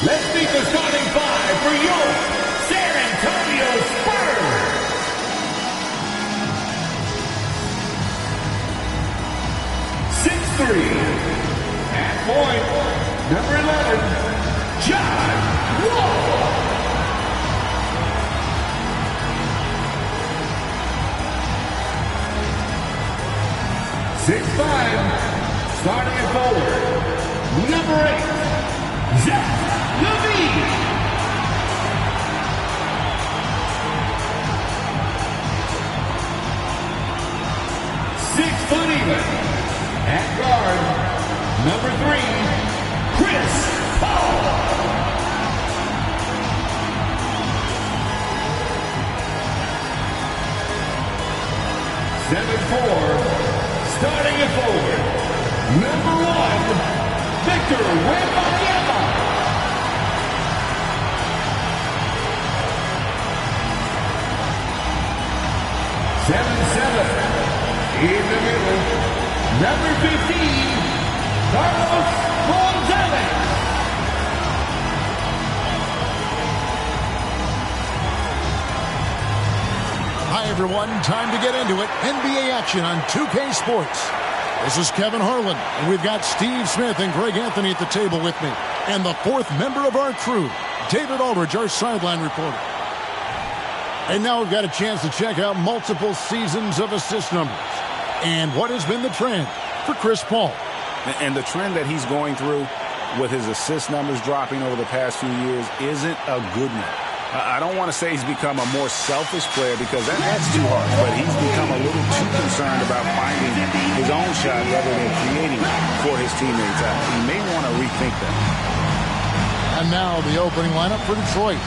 Let's meet the starting five for your San Antonio Spurs. At point, number 11, John Wall. 6'5", starting at forward, number 8, Zach LaVine. 6 foot even. At guard, number 3, Chris Paul. 7'4", starting at forward, number 1, Victor Wembanyama. In the middle, number 15, Carlos Gonzalez. Hi, everyone. Time to get into it. NBA action on 2K Sports. This is Kevin Harlan, and we've got Steve Smith and Greg Anthony at the table with me. And the fourth member of our crew, David Aldridge, our sideline reporter. And now we've got a chance to check out multiple seasons of assist numbers. And what has been the trend for Chris Paul? And the trend that he's going through with his assist numbers dropping over the past few years isn't a good one. I don't want to say he's become a more selfish player because that's too hard, but he's become a little too concerned about finding his own shot rather than creating for his teammates. He may want to rethink that. And now the opening lineup for Detroit.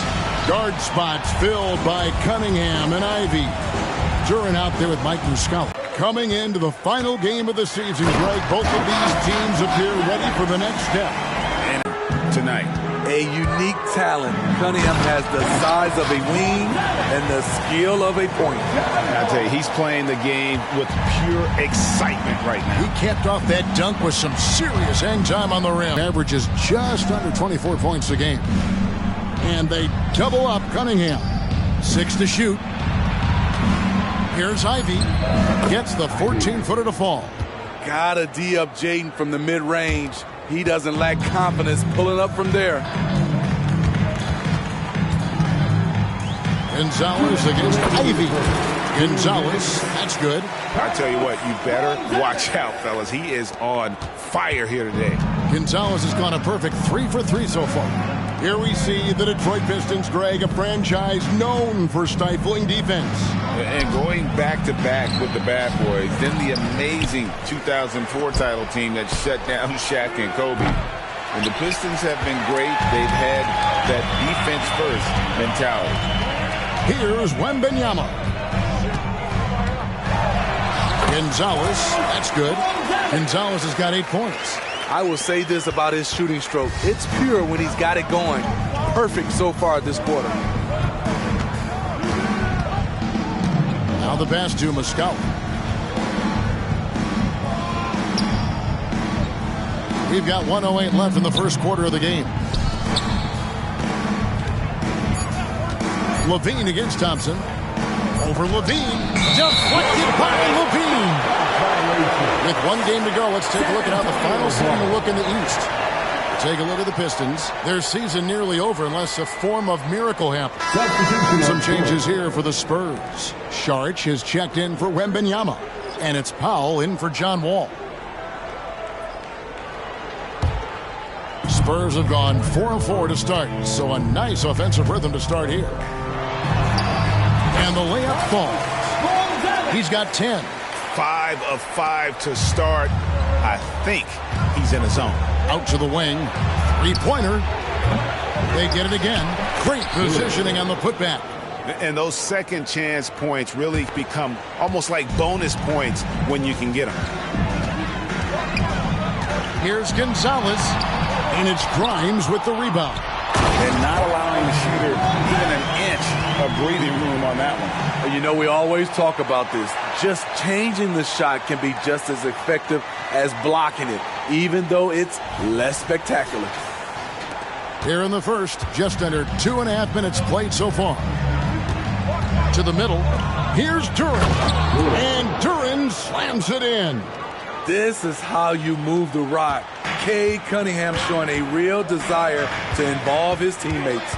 Guard spots filled by Cunningham and Ivy. Duran out there with Mike Muscala. Coming into the final game of the season, Greg, both of these teams appear ready for the next step. And tonight, a unique talent. Cunningham has the size of a wing and the skill of a point. I tell you, he's playing the game with pure excitement right now. He capped off that dunk with some serious hang time on the rim. Averages just under 24 points a game. And they double up Cunningham. 6 to shoot. Here's Ivy. Gets the 14-footer to fall. Gotta D up Jaden from the mid-range. He doesn't lack confidence pulling up from there. Gonzalez against Ivy. Gonzalez, that's good. I tell you what, you better watch out, fellas. He is on fire here today. Gonzalez has gone a perfect 3 for 3 so far. Here we see the Detroit Pistons, Greg, a franchise known for stifling defense. And going back-to-back with the bad boys, then the amazing 2004 title team that shut down Shaq and Kobe. And the Pistons have been great. They've had that defense-first mentality. Here's Wembanyama. Gonzalez, that's good. Gonzalez has got 8 points. I will say this about his shooting stroke. It's pure when he's got it going. Perfect so far this quarter. Now the pass to Muscala. We've got 1:08 left in the first quarter of the game. LaVine against Thompson. Over LaVine. Deflected by LaVine. With 1 game to go, let's take a look at how the finals seem to look in the East. Take a look at the Pistons. Their season nearly over unless a form of miracle happens. Some changes here for the Spurs. Sharch has checked in for Wembanyama. And it's Powell in for John Wall. Spurs have gone 4 of 4 to start, so a nice offensive rhythm to start here. And the layup falls. He's got 10. 5 of 5 to start. I think he's in a zone. Out to the wing. 3-pointer. They get it again. Great positioning on the putback. And those second chance points really become almost like bonus points when you can get them. Here's Gonzalez. And it's Grimes with the rebound. And not allowing the shooter even an inch of breathing room on that one. You know, we always talk about this. Just changing the shot can be just as effective as blocking it, even though it's less spectacular. Here in the first, just under 2.5 minutes played so far. To the middle. Here's Duran. And Duran slams it in. This is how you move the rock. Cade Cunningham showing a real desire to involve his teammates.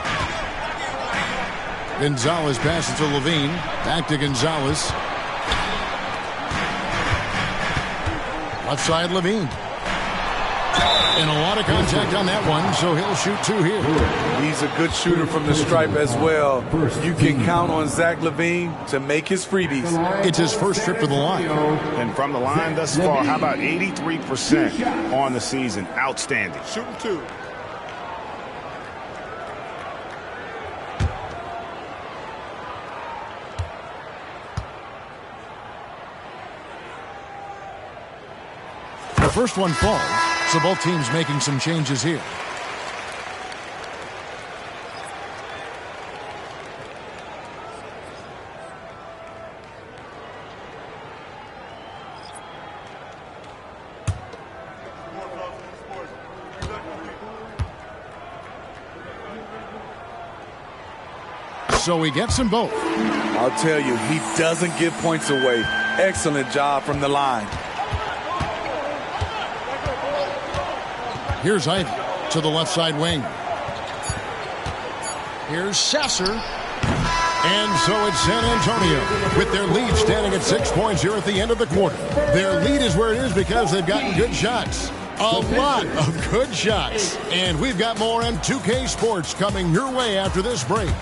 Gonzalez passes to Levine. Back to Gonzalez. Left side, Levine. And a lot of contact on that one, so he'll shoot 2 here. He's a good shooter from the stripe as well. You can count on Zach LaVine to make his freebies. It's his first trip to the line. And from the line thus far, how about 83% on the season? Outstanding. Shooting 2. The first one falls, so both teams making some changes here. So he gets them both. I'll tell you, he doesn't give points away. Excellent job from the line. Here's Ivy to the left side wing. Here's Sasser. And so it's San Antonio with their lead standing at 6 points here at the end of the quarter. Their lead is where it is because they've gotten good shots. A lot of good shots. And we've got more M2K Sports coming your way after this break.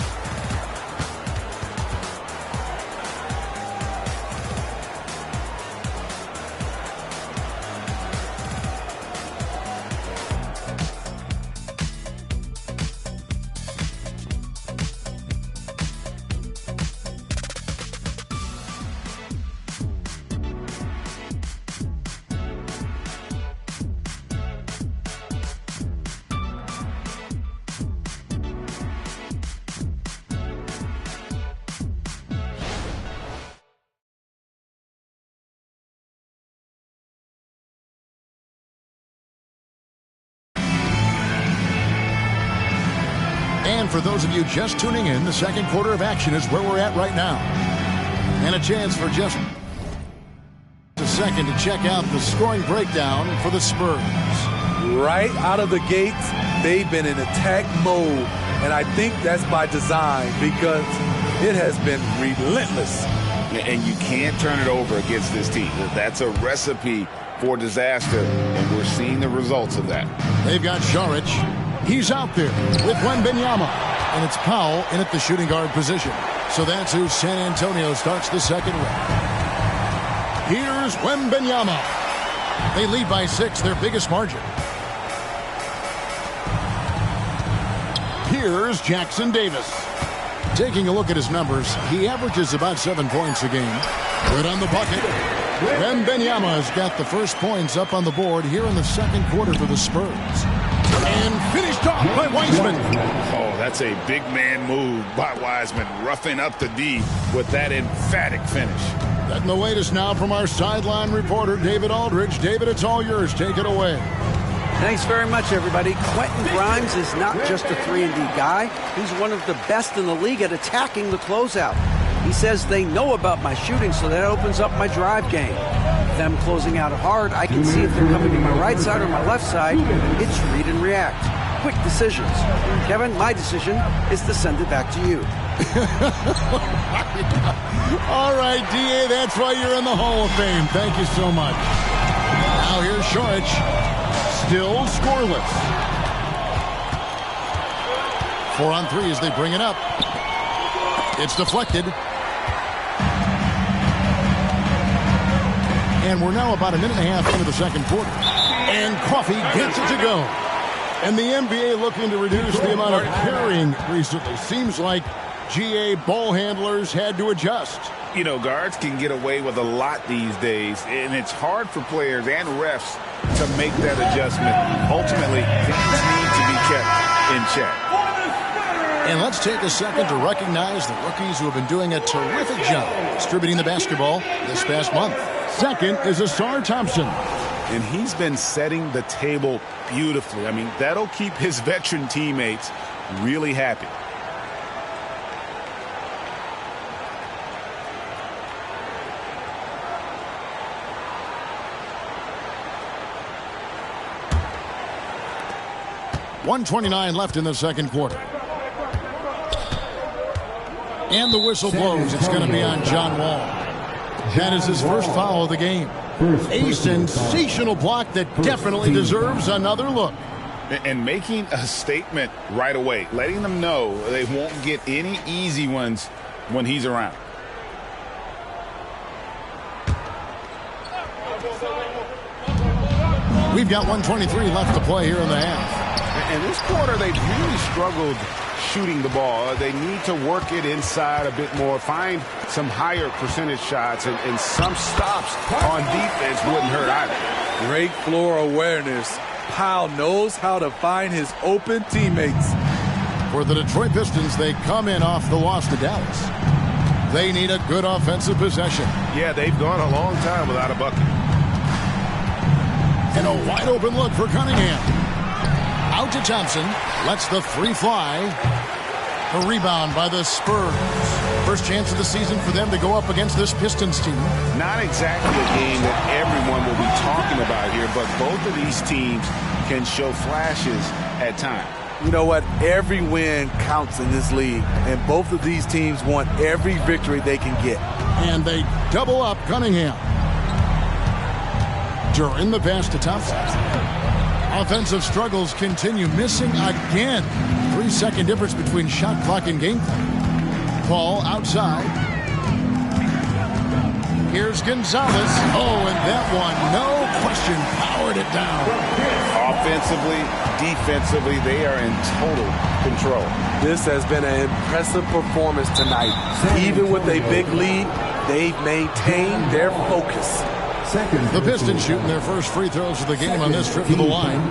And for those of you just tuning in, the second quarter of action is where we're at right now. And a chance for just a second to check out the scoring breakdown for the Spurs. Right out of the gates, they've been in attack mode. And I think that's by design because it has been relentless. And you can't turn it over against this team. That's a recipe for disaster, and we're seeing the results of that. They've got Saric. He's out there with Wembanyama. And it's Powell in at the shooting guard position. So that's who San Antonio starts the second with. Here's Wembanyama. They lead by 6, their biggest margin. Here's Jackson Davis. Taking a look at his numbers, he averages about 7 points a game. Good on the bucket. Wembanyama has got the first points up on the board here in the second quarter for the Spurs. And finished off by Wiseman. Oh, that's a big man move by Wiseman, roughing up the D with that emphatic finish. Getting the latest now from our sideline reporter, David Aldridge. David, it's all yours. Take it away. Thanks very much, everybody. Quentin Grimes is not just a 3-and-D guy. He's one of the best in the league at attacking the closeout. He says they know about my shooting, so that opens up my drive game. Them closing out hard, I can see if they're coming to my right side or my left side. It's read and react. Quick decisions. Kevin, my decision is to send it back to you. All right, D.A., that's why you're in the Hall of Fame. Thank you so much. Now here's Saric. Still scoreless. 4 on 3 as they bring it up. It's deflected. And we're now about a minute and a half into the second quarter. And Coffey gets it to go. And the NBA looking to reduce the amount of carrying recently. Seems like GA ball handlers had to adjust. You know, guards can get away with a lot these days, and it's hard for players and refs to make that adjustment. Ultimately, things need to be kept in check. And let's take a second to recognize the rookies who have been doing a terrific job distributing the basketball this past month. Second is Asar Thompson. and he's been setting the table beautifully. I mean, that'll keep his veteran teammates really happy. .129 left in the second quarter. And the whistle blows. It's going to be on John Wall. That is his first foul of the game. A sensational block that definitely deserves another look. And making a statement right away, letting them know they won't get any easy ones when he's around. We've got 123 left to play here in the half. In this quarter, they've really struggled shooting the ball. They need to work it inside a bit more, find some higher percentage shots, and some stops on defense wouldn't hurt either. Great floor awareness. Powell knows how to find his open teammates. For the Detroit Pistons, they come in off the loss to Dallas. They need a good offensive possession. Yeah, they've gone a long time without a bucket. And a wide open look for Cunningham. Out to Thompson. Lets the three fly. A rebound by the Spurs. First chance of the season for them to go up against this Pistons team. Not exactly a game that everyone will be talking about here, but both of these teams can show flashes at times. You know what? Every win counts in this league, and both of these teams want every victory they can get. And they double up Cunningham. During the pass to Thompson. Offensive struggles continue, missing again. 3-second difference between shot clock and game clock. Ball outside. Here's Gonzalez. Oh, and that one, no question, powered it down. Offensively, defensively, they are in total control. This has been an impressive performance tonight. Even with a big lead, they've maintained their focus. The Pistons shooting their first free throws of the game on this trip to the line.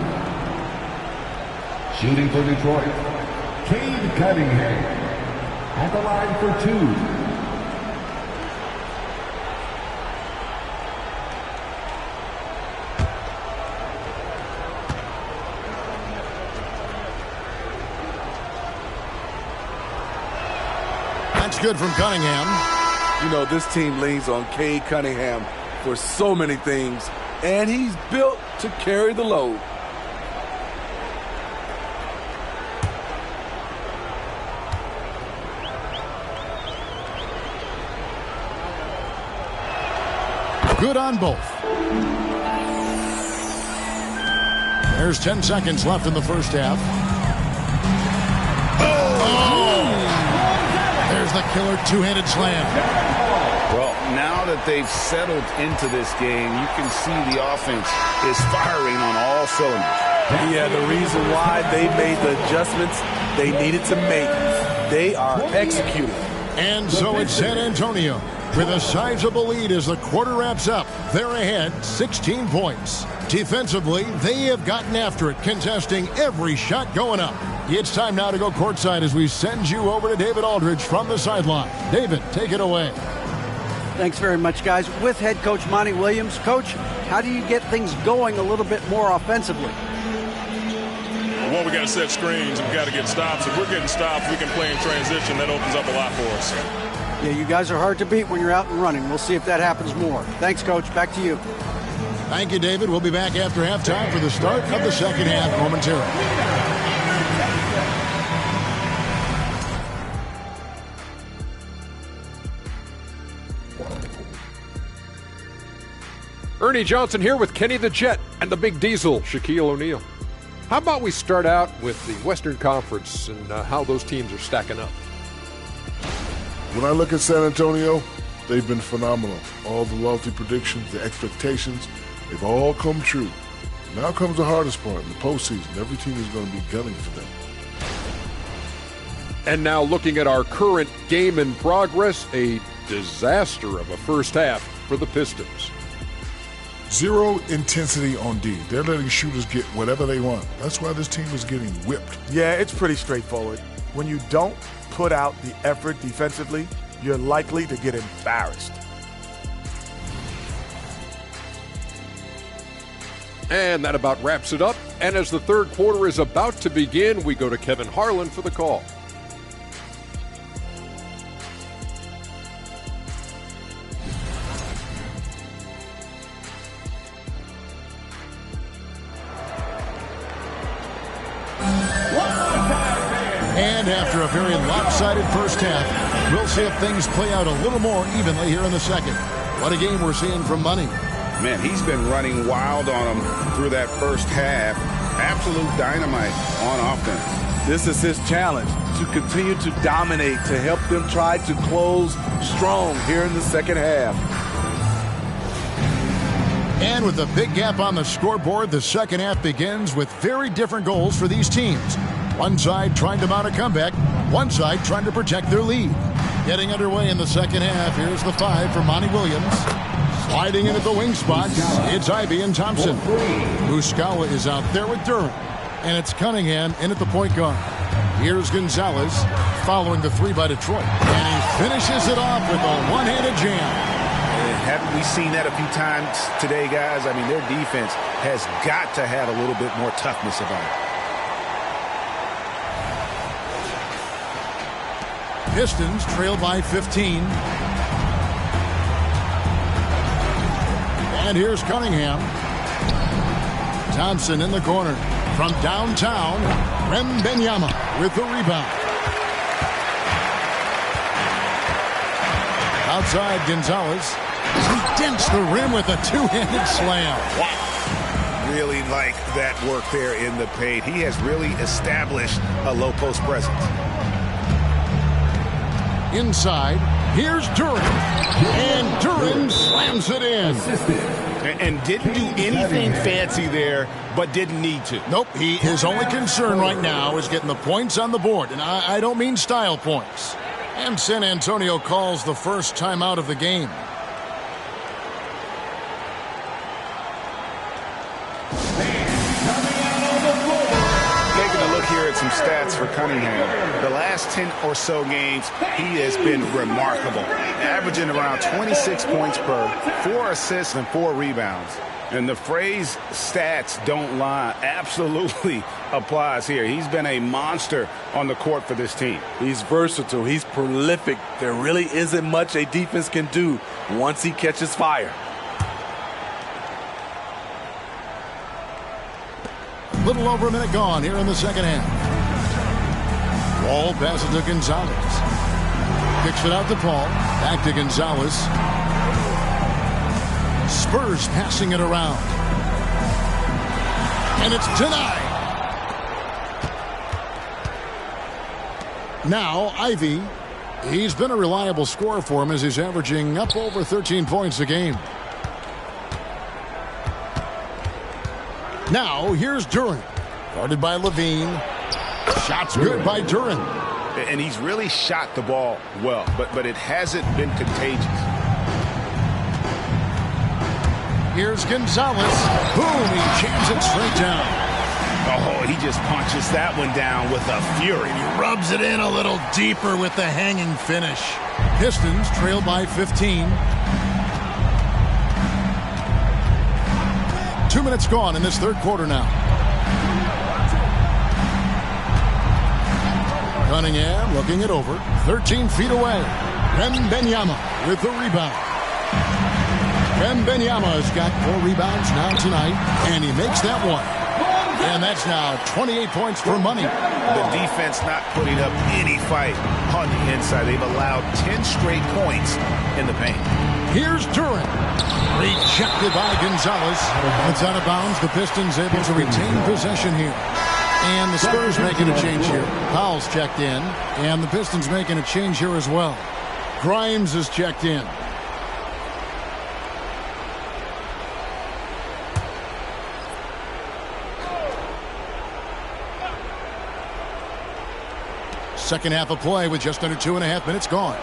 Shooting for Detroit, Cade Cunningham. At the line for two. That's good from Cunningham. You know, this team leans on Cade Cunningham for so many things, and he's built to carry the load. Good on both. There's 10 seconds left in the first half. Oh! There's the killer two-handed slam. Well, now that they've settled into this game, you can see the offense is firing on all cylinders. Yeah, the reason why they made the adjustments they needed to make, they are executing. And so it's San Antonio with a sizable lead as the quarter wraps up. They're ahead 16 points. Defensively, they have gotten after it, contesting every shot going up. It's time now to go courtside as we send you over to David Aldridge from the sideline. David, take it away. Thanks very much, guys. With head coach Monty Williams. Coach, how do you get things going a little bit more offensively? Well, we got to set screens. We got to get stops. If we're getting stops, we can play in transition. That opens up a lot for us. Yeah, you guys are hard to beat when you're out and running. We'll see if that happens more. Thanks, Coach. Back to you. Thank you, David. We'll be back after halftime for the start of the second half momentarily. Ernie Johnson here with Kenny the Jet and the Big Diesel, Shaquille O'Neal. How about we start out with the Western Conference and how those teams are stacking up? When I look at San Antonio, they've been phenomenal. All the lofty predictions, the expectations, they've all come true. Now comes the hardest part, in the postseason. Every team is going to be gunning for them. And now looking at our current game in progress, a disaster of a first half for the Pistons. Zero intensity on D. They're letting shooters get whatever they want. That's why this team is getting whipped. Yeah, it's pretty straightforward. When you don't put out the effort defensively, you're likely to get embarrassed. And that about wraps it up. And as the third quarter is about to begin, we go to Kevin Harlan for the call. And after a very lopsided first half, we'll see if things play out a little more evenly here in the second. What a game we're seeing from Money. Man, he's been running wild on him through that first half. Absolute dynamite on offense. This is his challenge, to continue to dominate, to help them try to close strong here in the second half. And with a big gap on the scoreboard, the second half begins with very different goals for these teams. One side trying to mount a comeback, one side trying to protect their lead. Getting underway in the second half, here's the 5 for Monty Williams. Sliding in at the wing spots, it's Ivy and Thompson. Muscala is out there with Durham. And it's Cunningham in at the point guard. Here's Gonzalez following the 3 by Detroit. And he finishes it off with a one-handed jam. Haven't we seen that a few times today, guys? I mean, their defense has got to have a little bit more toughness about it. Pistons trail by 15. And here's Cunningham. Thompson in the corner. From downtown, Wembanyama with the rebound. Outside, Gonzalez. He dents the rim with a two-handed slam. Wow. Really like that work there in the paint. He has really established a low post presence. Inside, here's Duran. And Duran slams it in. And didn't do anything fancy there, but didn't need to. Nope, his only concern right now is getting the points on the board. And I don't mean style points. And San Antonio calls the first timeout of the game. Taking a look here at some stats for Cunningham. The last 10 or so games, he has been remarkable. Averaging around 26 points per, 4 assists and 4 rebounds. And the phrase stats don't lie absolutely applies here. He's been a monster on the court for this team. He's versatile. He's prolific. There really isn't much a defense can do once he catches fire. A little over a minute gone here in the second half. Wall passes to Gonzalez. Kicks it out to Paul. Back to Gonzalez. Spurs passing it around. And it's denied. Now, Ivy. He's been a reliable scorer for him as he's averaging up over 13 points a game. Now, here's Duran. Guarded by Levine. Shots good by Duran. And he's really shot the ball well, but it hasn't been contagious. Here's Gonzalez. Boom, he jams it straight down. Oh, he just punches that one down with a fury. He rubs it in a little deeper with the hanging finish. Pistons trail by 15. 2 minutes gone in this third quarter now. Cunningham looking it over. 13 feet away. Wembanyama with the rebound. Wembanyama has got 4 rebounds now tonight, and he makes that one. And that's now 28 points for Money. The defense not putting up any fight on the inside. They've allowed 10 straight points in the paint. Here's Duran. Rejected by Gonzalez. It's out of bounds. The Pistons able to retain possession here. And the Spurs making a change here. Powell's checked in. And the Pistons making a change here as well. Grimes is checked in. Second half of play with just under 2.5 minutes gone.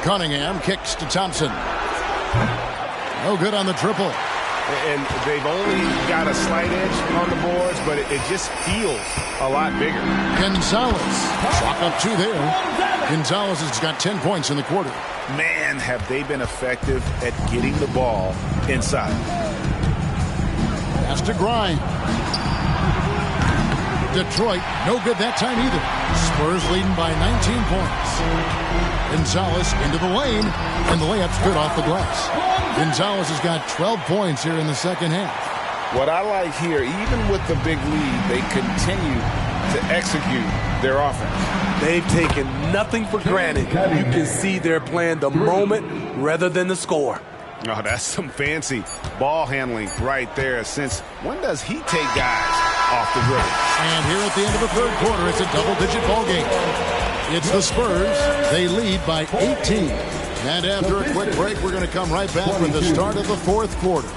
Cunningham kicks to Thompson. No good on the triple. And they've only got a slight edge on the boards, but it just feels a lot bigger. Gonzalez. Chalk up 2 there. Gonzalez has got 10 points in the quarter. Man, have they been effective at getting the ball inside. pass to Grimes. Detroit, no good that time either. Spurs leading by 19 points. Gonzalez into the lane, and the layup's good off the glass. Gonzalez has got 12 points here in the second half. What I like here, even with the big lead, they continue to execute their offense. They've taken nothing for granted. You can see they're playing the moment rather than the score. Oh, that's some fancy ball handling right there. Since when does he take guys off the dribble? And here at the end of the third quarter, it's a double-digit ball game. It's the Spurs. They lead by 18. And after a quick break, we're going to come right back with the start of the fourth quarter.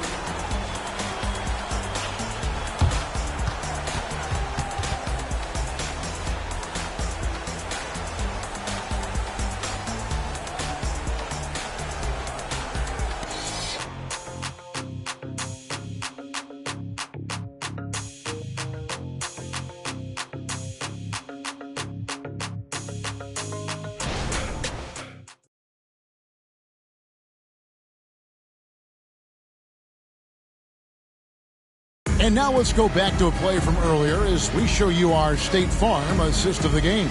And now let's go back to a play from earlier as we show you our State Farm assist of the game.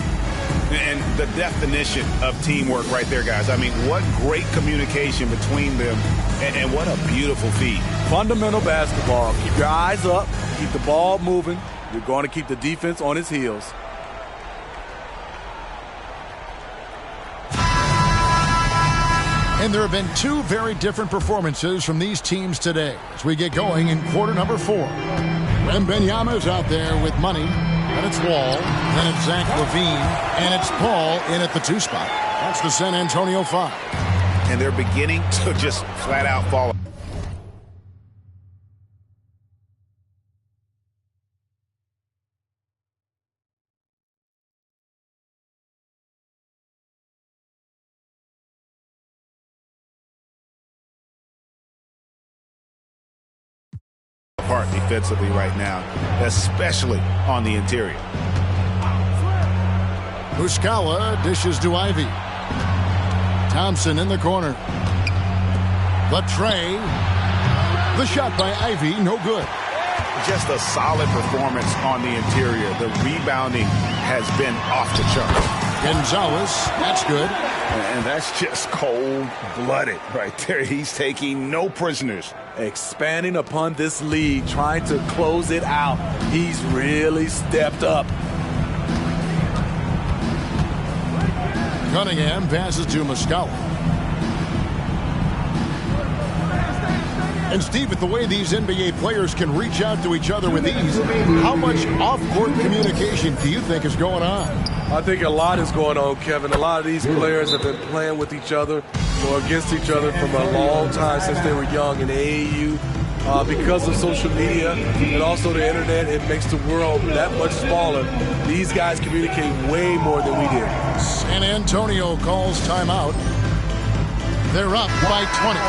And the definition of teamwork right there, guys. I mean, what great communication between them, and what a beautiful feed. Fundamental basketball. Keep your eyes up. Keep the ball moving. You're going to keep the defense on its heels. And there have been two very different performances from these teams today as we get going in quarter number 4. Wembanyama's out there with money, and it's Wall, then it's Zach LaVine, and it's Paul in at the 2 spot. That's the San Antonio 5. And they're beginning to just flat out fall. Defensively right now, especially on the interior. Muscala dishes to Ivy. Thompson in the corner. Latre. The shot by Ivy, no good. Just a solid performance on the interior. The rebounding has been off the chart. Gonzalez, that's good. And that's just cold-blooded right there. He's taking no prisoners. Expanding upon this lead, trying to close it out. He's really stepped up. Cunningham passes to Muscala. And Steve, with the way these NBA players can reach out to each other with ease, how much off-court communication do you think is going on? I think a lot is going on, Kevin. A lot of these players have been playing with each other or against each other from a long time since they were young in AAU. Because of social media and also the internet, it makes the world that much smaller. These guys communicate way more than we did. San Antonio calls timeout. They're up by 20.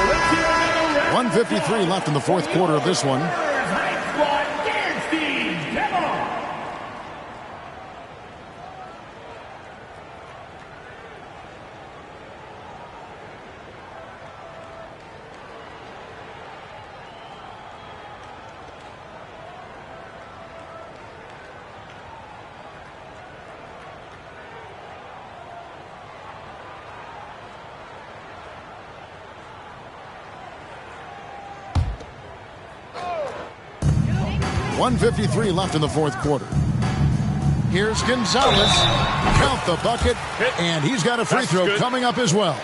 1:53 left in the fourth quarter of this one. 1:53 left in the fourth quarter. Here's Gonzalez. Count the bucket, and he's got a free throw coming up as well.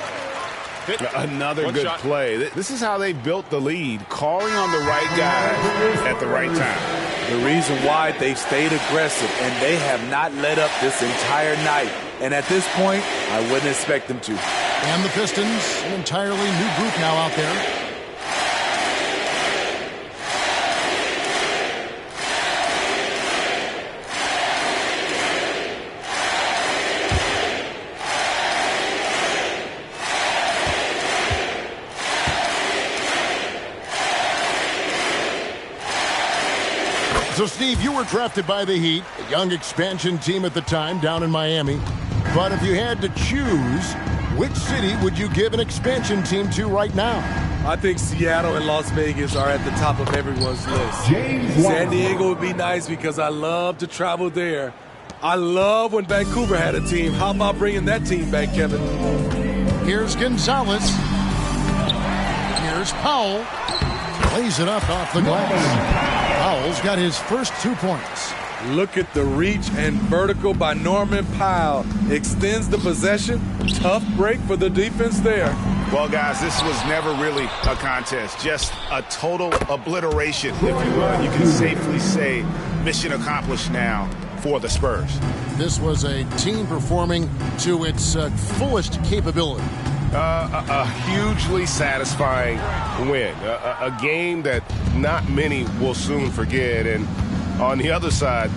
Another good play. This is how they built the lead, calling on the right guy at the right time. The reason why they've stayed aggressive, and they have not let up this entire night. And at this point, I wouldn't expect them to. And the Pistons, an entirely new group now out there. So, Steve, you were drafted by the Heat, a young expansion team at the time down in Miami. But if you had to choose, which city would you give an expansion team to right now? I think Seattle and Las Vegas are at the top of everyone's list. San Diego would be nice because I love to travel there. I love when Vancouver had a team. How about bringing that team back, Kevin? Here's Gonzalez. Here's Powell. Lays it up off the glass. Powell's got his first 2 points. Look at the reach and vertical by Norman Powell. Extends the possession. Tough break for the defense there. Well, guys, this was never really a contest. Just a total obliteration, if you will. You can safely say mission accomplished now for the Spurs. This was a team performing to its fullest capability. A hugely satisfying win. A game that not many will soon forget. And on the other side,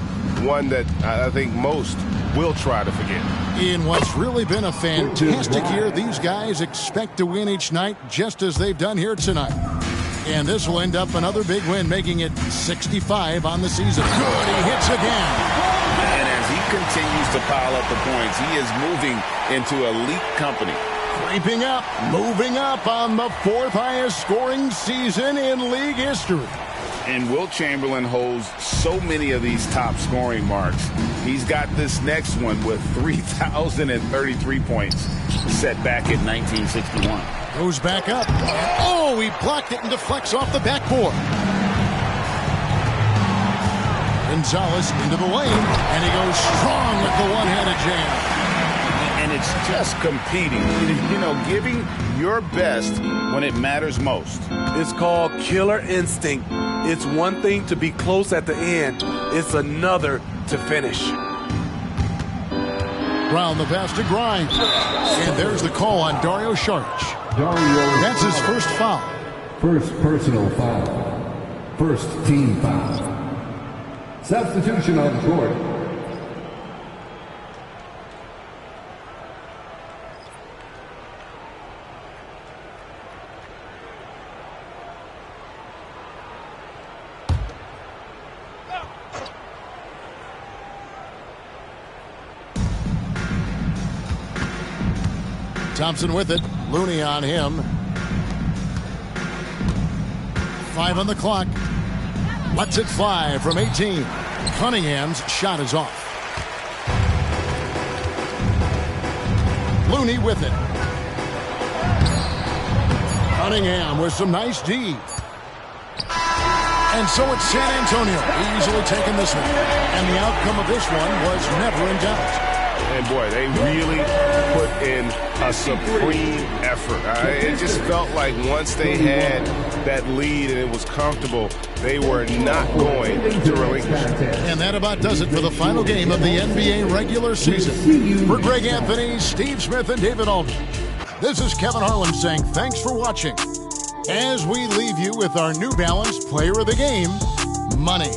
one that I think most will try to forget. In what's really been a fantastic year, these guys expect to win each night just as they've done here tonight. And this will end up another big win, making it 65 on the season. Good, he hits again. And as he continues to pile up the points, he is moving into elite company. Creeping up, moving up on the 4th highest scoring season in league history. And Wilt Chamberlain holds so many of these top scoring marks. He's got this next one with 3,033 points set back in 1961. Goes back up. Oh, he blocked it and deflects off the backboard. Gonzalez into the lane, and he goes strong with the one-handed jam. And it's just competing, you know, giving your best when it matters most. It's called killer instinct. It's one thing to be close at the end. It's another to finish. Brown the pass to Grimes. And there's the call on Dario Saric. That's his first foul. First personal foul. First team foul. Substitution on the court. Thompson with it. Looney on him. 5 on the clock. Lets it fly from 18. Cunningham's shot is off. Looney with it. Cunningham with some nice D. And so it's San Antonio easily taking this one. And the outcome of this one was never in doubt. And boy, they really put in a supreme effort. It just felt like once they had that lead and it was comfortable, they were not going to relinquish. And that about does it for the final game of the NBA regular season. For Greg Anthony, Steve Smith, and David Aldridge, this is Kevin Harlan saying thanks for watching as we leave you with our New Balance Player of the Game, Money.